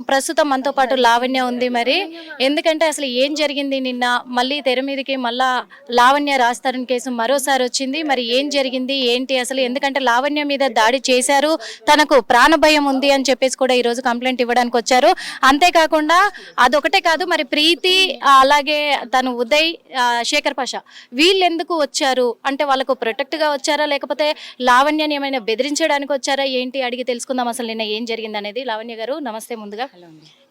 ప్రస్తుతం మనతో పాటు లావణ్య ఉంది. మరి ఎందుకంటే అసలు ఏం జరిగింది నిన్న, మళ్ళీ తెర మీదకి మళ్ళా లావణ్య రాస్తారని కేసు మరోసారి వచ్చింది. మరి ఏం జరిగింది ఏంటి అసలు, ఎందుకంటే లావణ్య మీద దాడి చేశారు, తనకు ప్రాణభయం ఉంది అని చెప్పేసి కూడా ఈరోజు కంప్లైంట్ ఇవ్వడానికి వచ్చారు. అంతేకాకుండా అదొకటే కాదు, మరి ప్రీతి అలాగే తను ఉదయ్, శేఖర్ పాషా వీళ్ళు ఎందుకు వచ్చారు అంటే వాళ్ళకు ప్రొటెక్ట్ గా వచ్చారా, లేకపోతే లావణ్యని ఏమైనా బెదిరించడానికి వచ్చారా ఏంటి, అడిగి తెలుసుకుందాం అసలు నిన్న ఏం జరిగింది అనేది. లావణ్య గారు నమస్తే ముందుగా.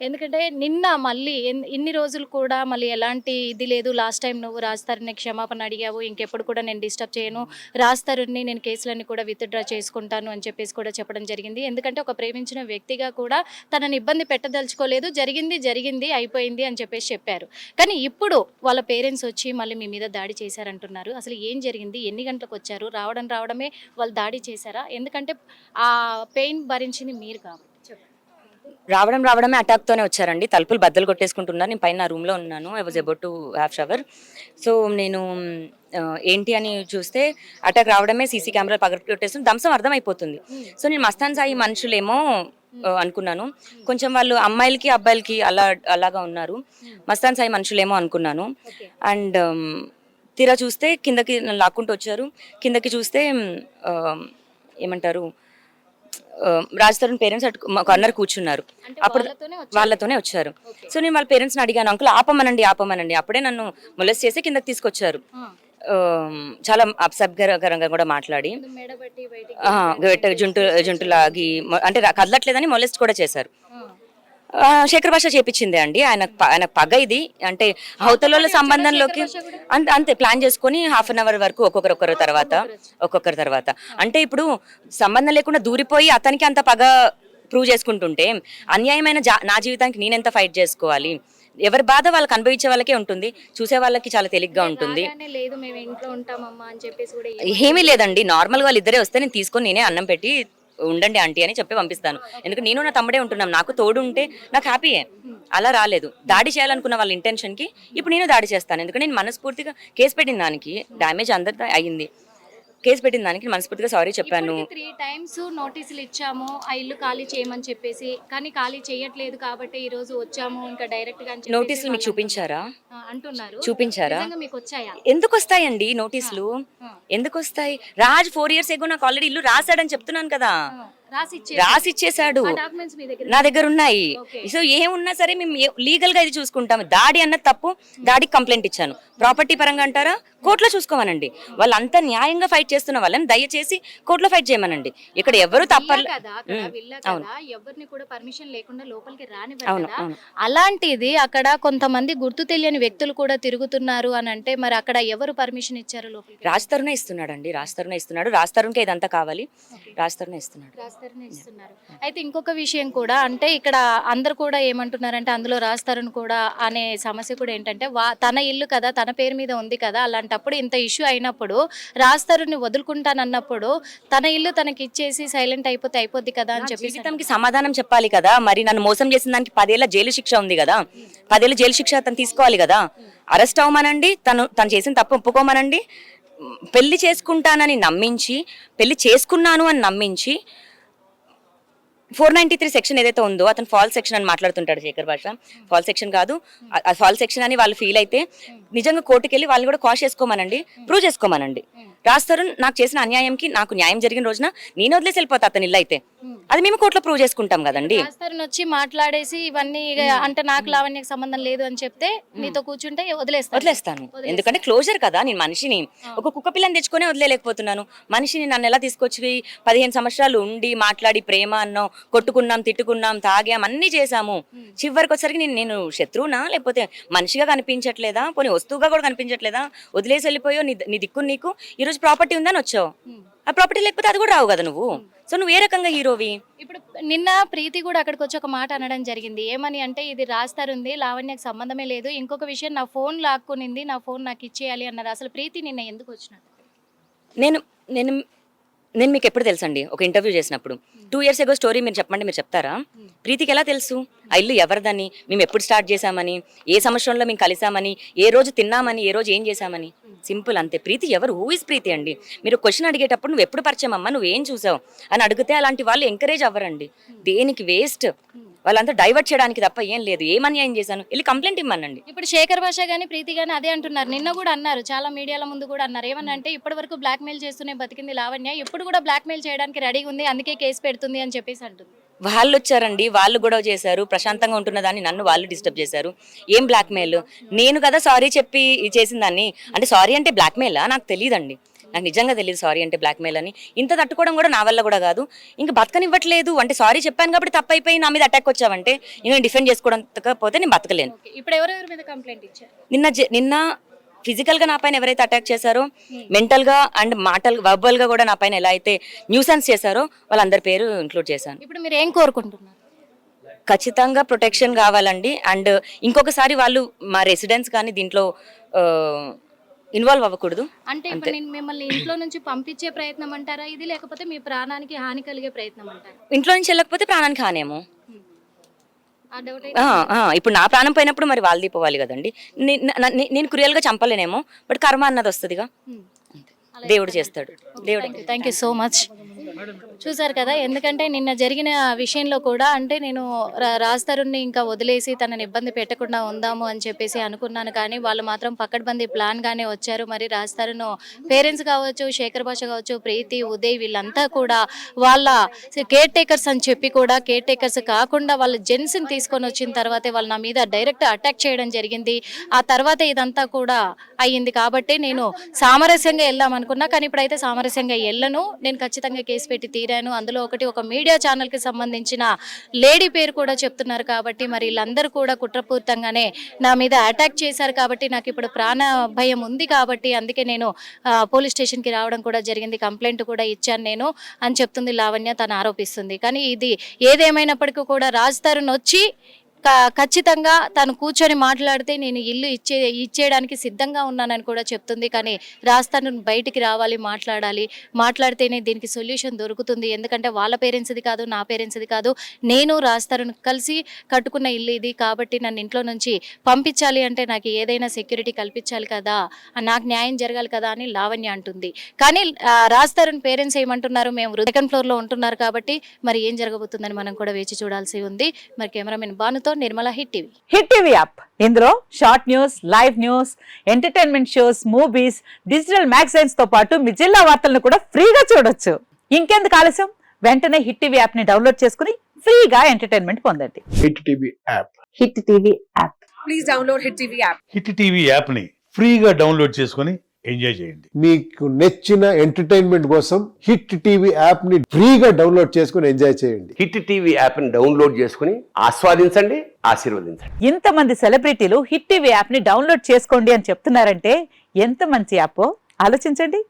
ఎందుకంటే నిన్న మళ్ళీ ఇన్ని రోజులు కూడా మళ్ళీ ఎలాంటి ఇది లేదు. లాస్ట్ టైం నువ్వు రాస్తారని క్షమాపణ అడిగావు, ఇంకెప్పుడు కూడా నేను డిస్టర్బ్ చేయను, రాస్తారని నేను కేసులన్నీ కూడా విత్డ్రా చేసుకుంటాను అని చెప్పేసి కూడా చెప్పడం జరిగింది. ఎందుకంటే ఒక ప్రేమించిన వ్యక్తిగా కూడా తనని ఇబ్బంది పెట్టదలుచుకోలేదు, జరిగింది అయిపోయింది అని చెప్పేసి చెప్పారు. కానీ ఇప్పుడు వాళ్ళ పేరెంట్స్ వచ్చి మళ్ళీ మీ మీద దాడి చేశారంటున్నారు. అసలు ఏం జరిగింది, ఎన్ని గంటలకు వచ్చారు, రావడమే వాళ్ళు దాడి చేశారా? ఎందుకంటే ఆ పెయిన్ భరించింది మీరు కాబట్టి. రావడమే అటాక్తోనే వచ్చారండి. తలుపులు బద్దలు కొట్టేసుకుంటున్నారు. నేను పైన రూమ్లో ఉన్నాను. I was about to have shower. So నేను ఏంటి అని చూస్తే అటాక్ రావడమే, సీసీ కెమెరాలు పగలగొట్టేసి దంసం అర్థమైపోతుంది. సో నేను మస్తాన్ సాయి మనుషులేమో అనుకున్నాను. కొంచెం వాళ్ళు అమ్మాయిలకి అబ్బాయిలకి అలాగా ఉన్నారు. మస్తాన్ సాయి మనుషులేమో అనుకున్నాను. అండ్ తీరా చూస్తే కిందకి లాక్కుంటూ వచ్చారు. కిందకి చూస్తే ఏమంటారు, రాజ్ తరుణ్ పేరెంట్స్ కార్నర్ కూర్చున్నారు. అప్పుడు వాళ్ళతోనే వచ్చారు. సో నేను వాళ్ళ పేరెంట్స్ని అడిగాను, అంకుల్ ఆపమనండి. అప్పుడే నన్ను మొలెస్ట్ చేసి కిందకి తీసుకొచ్చారు. చాలా అప్సబ్కరంగా కూడా మాట్లాడి జుంటు లాగి, అంటే కదలట్లేదని మొలెస్ట్ కూడా చేశారు. శేఖర్ భాష చేపించిందే అండి. ఆయన పగ ఇది, అంటే హౌతల సంబంధంలోకి అంతే ప్లాన్ చేసుకుని హాఫ్ అన్ అవర్ వరకు ఒక్కొక్కరి తర్వాత అంటే ఇప్పుడు సంబంధం లేకుండా దూరిపోయి అతనికి అంత పగ ప్రూవ్ చేసుకుంటుంటే అన్యాయమైన నా జీవితానికి నేనెంత ఫైట్ చేసుకోవాలి? ఎవరి బాధ వాళ్ళకి అనుభవించే వాళ్ళకే ఉంటుంది, చూసే వాళ్ళకి చాలా తేలిగ్గా ఉంటుంది. ఏమీ లేదండి, నార్మల్గా వాళ్ళు ఇద్దరే వస్తే నేను తీసుకొని నేనే అన్నం పెట్టి ఉండండి ఆంటీ అని చెప్పి పంపిస్తాను. ఎందుకంటే నేను నా తమ్ముడే ఉంటున్నాం, నాకు తోడు ఉంటే నాకు హ్యాపీయే. అలా రాలేదు. దాడి చేయాలనుకున్న వాళ్ళ ఇంటెన్షన్కి ఇప్పుడు నేను దాడి చేస్తాను. ఎందుకంటే నేను మనస్ఫూర్తిగా కేసు పెట్టిన దానికి డ్యామేజ్ అందరితో అయ్యింది. కేసు పెట్టిన దానికి మనస్ఫూర్తిగా సారీ చెప్పాను. 3 times నోటీసులు ఇచ్చాము ఆ ఇల్లు ఖాళీ చేయమని చెప్పేసి, కానీ ఖాళీ చేయట్లేదు కాబట్టి ఈ రోజు వచ్చాము ఇంకా డైరెక్ట్ గా. నోటీసులు మీకు చూపించారా? అంటున్నారు. చూపించారా? మీకు వచ్చాయా? ఎందుకు వస్తాయండి నోటీసులు? ఎందుకు వస్తాయి? రాజ్ 4 years ago నాకు ఆల్రెడీ ఇల్లు రాశాడని చెప్తున్నాను కదా. రాసి ఇచ్చేసాడు, నా దగ్గర ఉన్నాయి. సో ఏమున్నా సరే మేము లీగల్ గా ఇది చూసుకుంటాం. దాడి అన్న తప్పు, దాడికి కంప్లైంట్ ఇచ్చాను. ప్రాపర్టీ పరంగా అంటారా, కోర్టులో చూసుకోమనండి. వాళ్ళంతా న్యాయంగా ఫైట్ చేస్తున్న వాళ్ళని దయచేసి కోర్టులో ఫైట్ చేయమనండి. ఇక్కడ ఎవరు అలాంటిది అక్కడ కొంతమంది గుర్తు తెలియని వ్యక్తులు కూడా తిరుగుతున్నారు అని అంటే, మరి అక్కడ ఎవరు పర్మిషన్ ఇచ్చారు లోపలికి? రాజ్ తరుణే ఇస్తున్నాడు. రాజ్ తరుణ్కే ఇదంతా కావాలి, రాజ్ తరుణే ఇస్తున్నాడు. అయితే ఇంకొక విషయం కూడా, అంటే ఇక్కడ అందరు కూడా ఏమంటున్నారంటే, అందులో రాజ్ తరుణ్ కూడా అనే సమస్య కూడా ఏంటంటే, తన ఇల్లు కదా, తన పేరు మీద ఉంది కదా, అలాంటప్పుడు ఇంత ఇష్యూ అయినప్పుడు రాజ్ తరుణ్ని వదులుకుంటానన్నప్పుడు తన ఇల్లు తనకి ఇచ్చేసి సైలెంట్ అయిపోద్ది కదా అని చెప్పి జీవితంకి సమాధానం చెప్పాలి కదా. మరి నన్ను మోసం చేసిన దానికి 10 ఏళ్ల జైలు శిక్ష ఉంది కదా, 10 ఏళ్ల జైలు శిక్ష తను తీసుకోవాలి కదా. అరెస్ట్ అవ్వమనండి, తను చేసిన తప్పు ఒప్పుకోమనండి. పెళ్లి చేసుకుంటానని నమ్మించి, పెళ్లి చేసుకున్నాను అని నమ్మించి 493 సెక్షన్ ఏదైతే ఉందో, అతను ఫాల్స్ సెక్షన్ అని మాట్లాడుతుంటాడు శేఖర్ భాష. ఫాల్స్ సెక్షన్ కాదు, ఫాల్స్ సెక్షన్ అని వాళ్ళు ఫీల్ అయితే నిజంగా కోర్టుకి వెళ్ళి వాళ్ళని కూడా కాష్ చేసుకోమనండి, ప్రూవ్ చేసుకోమనండి. రాజ్ తరుణ్ నాకు చేసిన అన్యాయంకి నాకు న్యాయం జరిగిన రోజున నేను వదిలేసి వెళ్ళిపోతా అతని ఇల్లు అయితే. అది మేము కోర్టులో ప్రూవ్ చేసుకుంటాం కదండి. రాజ్ తరుణ్ వచ్చి మాట్లాడేసి ఇవన్నీ అంటే నాకు లావణ్యకి సంబంధం లేదు అని చెప్తే మీతో కూర్చుంటే వదిలేస్తాను. ఎందుకంటే క్లోజర్ కదా. నేను మనిషిని ఒక కుక్క పిల్లని తెచ్చుకొని వదిలేకపోతున్నాను. మనిషిని నన్ను ఎలా తీసుకొచ్చి 15 సంవత్సరాలు ఉండి మాట్లాడి ప్రేమ అన్నాం, కొట్టుకున్నాం, తిట్టుకున్నాం, తాగాం, అన్ని చేసాము. చివరికి వచ్చేసరికి నేను శత్రువునా, లేకపోతే మనిషిగా కనిపించట్లేదా, పోనీ వస్తువుగా కూడా కనిపించట్లేదా? వదిలేసి వెళ్ళిపోయో, నీ దిక్కు నీకు ఈరోజు ప్రాపర్టీ ఉందని వచ్చావు, ఆ ప్రాపర్టీ లేకపోతే అది కూడా రావు కదా నువ్వు. సో నువ్వు ఏ రకంగా హీరోవి? ఇప్పుడు నిన్న ప్రీతి కూడా అక్కడికి వచ్చి ఒక మాట అనడం జరిగింది. ఏమని అంటే, ఇది రాజ్ తరుణ్ది, లావణ్యకు సంబంధమే లేదు, ఇంకొక విషయం నా ఫోన్ లాక్కునింది, నా ఫోన్ నాకు ఇచ్చేయాలి అన్నది. అసలు ప్రీతి నిన్న ఎందుకు వచ్చినట్టు? నేను మీకు ఎప్పుడు తెలుసండి, ఒక ఇంటర్వ్యూ చేసినప్పుడు 2 years ago స్టోరీ మీరు చెప్పండి, మీరు చెప్తారా? ప్రీతికి ఎలా తెలుసు ఆ ఇల్లు ఎవరిదని, మేము ఎప్పుడు స్టార్ట్ చేశామని, ఏ సంవత్సరంలో మేము కలిసామని, ఏ రోజు తిన్నామని, ఏ రోజు ఏం చేశామని? సింపుల్ అంతే. ప్రీతి ఎవరు? హూ ఇస్ ప్రీతి అండి. మీరు క్వశ్చన్ అడిగేటప్పుడు నువ్వు ఎప్పుడు పరిచయం అమ్మా, నువ్వేం చూసావు అని అడిగితే అలాంటి వాళ్ళు ఎంకరేజ్ అవ్వరండి. దేనికి వేస్ట్. వాళ్ళంతా డైవర్ట్ చేయడానికి తప్ప ఏం లేదు. ఏం అన్యాయం చేశాను? వెళ్ళి కంప్లైంట్ ఇమ్మనండి. ఇప్పుడు శేఖర్ భాష గానీ ప్రీతి గానీ అదే అంటున్నారు. నిన్న కూడా అన్నారు, చాలా మీడియాల ముందు కూడా అన్నారు. ఏమన్నంటే ఇప్పటి వరకు బ్లాక్ మెయిల్ చేస్తూనే బతికింది లావణ్య, ఇప్పుడు కూడా బ్లాక్ మెయిల్ చేయడానికి రెడీగా ఉంది, అందుకే కేసు పెడుతుంది అని చెప్పేసి అంటుంది. వాళ్ళు వచ్చారండి, వాళ్ళు గొడవ చేశారు, ప్రశాంతంగా ఉంటున్న దాన్ని నన్ను వాళ్ళు డిస్టర్బ్ చేశారు. ఏం బ్లాక్మెయిల్? నేను కదా సారీ చెప్పి చేసిన దాన్ని. అంటే సారీ అంటే బ్లాక్మెయిలా? నాకు తెలియదండి, నాకు నిజంగా తెలియదు సారీ అంటే బ్లాక్మెయిల్ అని. ఇంత తట్టుకోవడం కూడా నా వల్ల కూడా కాదు. ఇంకా బతకనివ్వట్లేదు అంటే సారీ చెప్పాను కాబట్టి తప్పైపోయి నా మీద అటాక్ వచ్చావంటే నేను డిఫెండ్ చేసుకోవడంకపోతే నేను బతకలేను. ఇప్పుడు ఎవరెవరి మీద కంప్లైంట్ ఇచ్చారు? నిన్న ఫిజికల్ గా నా పైన ఎవరైతే అటాక్ చేశారో, మెంటల్ గా అండ్ వర్బల్ గా కూడా నా పైన ఎలా అయితే న్యూసెన్స్ చేశారో వాళ్ళందరి పేరు ఇంక్లూడ్ చేశాను. ఇప్పుడు మీరు ఏం కోరుకుంటున్నారు? ఖచ్చితంగా ప్రొటెక్షన్ కావాలండి. అండ్ ఇంకొకసారి వాళ్ళు మా రెసిడెన్స్ కానీ దీంట్లో ఇన్వాల్వ్ అవ్వకూడదు. అంటే ఇప్పుడు నేను మిమ్మల్ని ఇంట్లో నుంచి పంపించే ప్రయత్నం అంటారా ఇది, లేకపోతే మీ ప్రాణానికి హాని కలిగే ప్రయత్నం అంటారా? ఇంట్లో నుంచి వెళ్ళకపోతే ప్రాణానికి హానేమో. ఆ డౌట్ ఇప్పుడు నా ప్రాణం పోయినప్పుడు మరి వాళ్ళది పోవాలి కదండి. నేను క్రియల్గా చంపలేనేమో, బట్ కర్మ అన్నది వస్తుందిగా, దేవుడు చేస్తాడు. దేవుడు. Thank you so much. చూసారు కదా, ఎందుకంటే నిన్న జరిగిన విషయంలో కూడా అంటే నేను రాజ్ తరుణ్ని ఇంకా వదిలేసి తనని ఇబ్బంది పెట్టకుండా ఉందాము అని చెప్పేసి అనుకున్నాను, కానీ వాళ్ళు మాత్రం పకడ్బందీ ప్లాన్గానే వచ్చారు. మరి రాజ్ తరుణ్ పేరెంట్స్ కావచ్చు, శేఖర్ భాష కావచ్చు, ప్రీతి, ఉదయ్ వీళ్ళంతా కూడా వాళ్ళ కేర్ టేకర్స్ అని చెప్పి కూడా కేర్ టేకర్స్ కాకుండా వాళ్ళ జెంట్స్ని తీసుకొని వచ్చిన తర్వాతే వాళ్ళ నా మీద డైరెక్ట్ అటాక్ చేయడం జరిగింది. ఆ తర్వాత ఇదంతా కూడా అయ్యింది. కాబట్టి నేను సామరస్యంగా వెళ్దాం అనుకున్నా, కానీ ఇప్పుడైతే సామరస్యంగా వెళ్ళను. నేను ఖచ్చితంగా కేసు పెట్టి తీరాను. అందులో ఒక మీడియా ఛానల్కి సంబంధించిన లేడీ పేరు కూడా చెప్తున్నారు. కాబట్టి మరి వీళ్ళందరూ కూడా కుట్రపూరితంగానే నా మీద అటాక్ చేశారు. కాబట్టి నాకు ఇప్పుడు ప్రాణ భయం ఉంది. కాబట్టి అందుకే నేను పోలీస్ స్టేషన్కి రావడం కూడా జరిగింది, కంప్లైంట్ కూడా ఇచ్చాను నేను అని చెప్తుంది లావణ్య, తను ఆరోపిస్తుంది. కానీ ఇది ఏదేమైనప్పటికీ కూడా రాజ్ తరుణ్ వచ్చి ఖచ్చితంగా తను కూర్చొని మాట్లాడితే నేను ఇల్లు ఇచ్చేయడానికి సిద్ధంగా ఉన్నానని కూడా చెప్తుంది. కానీ రాజ్ తరుణ్ బయటికి రావాలి, మాట్లాడితేనే దీనికి సొల్యూషన్ దొరుకుతుంది. ఎందుకంటే వాళ్ళ పేరెంట్స్ది కాదు, నా పేరెంట్స్ది కాదు, నేను రాజ్ తరుణ్ కలిసి కట్టుకున్న ఇల్లు ఇది. కాబట్టి నన్ను ఇంట్లో నుంచి పంపించాలి అంటే నాకు ఏదైనా సెక్యూరిటీ కల్పించాలి కదా, నాకు న్యాయం జరగాలి కదా అని లావణ్య అంటుంది. కానీ రాజ్ తరుణ్ పేరెంట్స్ ఏమంటున్నారు, మేము సెకండ్ ఫ్లోర్లో ఉంటున్నారు కాబట్టి మరి ఏం జరగబోతుందని మనం కూడా వేచి చూడాల్సి ఉంది. మరి కెమెరామెన్ బానుతో Nirmala, hit TV. Hit TV app ఇందులో short news, live news, entertainment shows, movies, digital magazines తో పాటు మీ జిల్లా వార్తలను కూడా ఫ్రీగా చూడొచ్చు. ఇంకెందుకు ఆలస్యం, వెంటనే హిట్ టీవీ యాప్ ని డౌన్లోడ్ చేసుకుని ఫ్రీగా ఎంటర్టైన్మెంట్ పొందండి. Hit TV app. Hit TV app. Please download hit TV app. Hit TV app ని ఫ్రీగా డౌన్లోడ్ చేసుకొని ఎంజాయ్ చేయండి. మీకు నచ్చిన ఎంటర్టైన్మెంట్ కోసం హిట్ టీవీ యాప్ ని ఫ్రీగా డౌన్లోడ్ చేసుకుని ఎంజాయ్ చేయండి. హిట్ టీవీ యాప్ ని డౌన్లోడ్ చేసుకుని ఆస్వాదించండి, ఆశీర్వదించండి. ఇంతమంది సెలబ్రిటీలు హిట్ టీవీ యాప్ ని డౌన్లోడ్ చేసుకోండి అని చెప్తున్నారంటే ఎంత మంచి యాప్ ఆలోచించండి.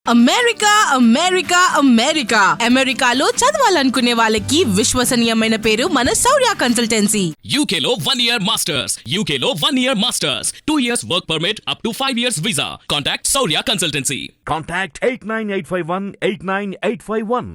అమెరికా అమెరికా అమెరికా అమెరికాలో చదవాలనుకునే వాళ్ళకి విశ్వసనీయమైన పేరు మన శౌర్య కన్సల్టెన్సీ. UK లో 1 year masters. UK లో 1 year masters. 2 years work permit up to 5 years visa. Contact Saurya Consultancy. Contact 89851 89851.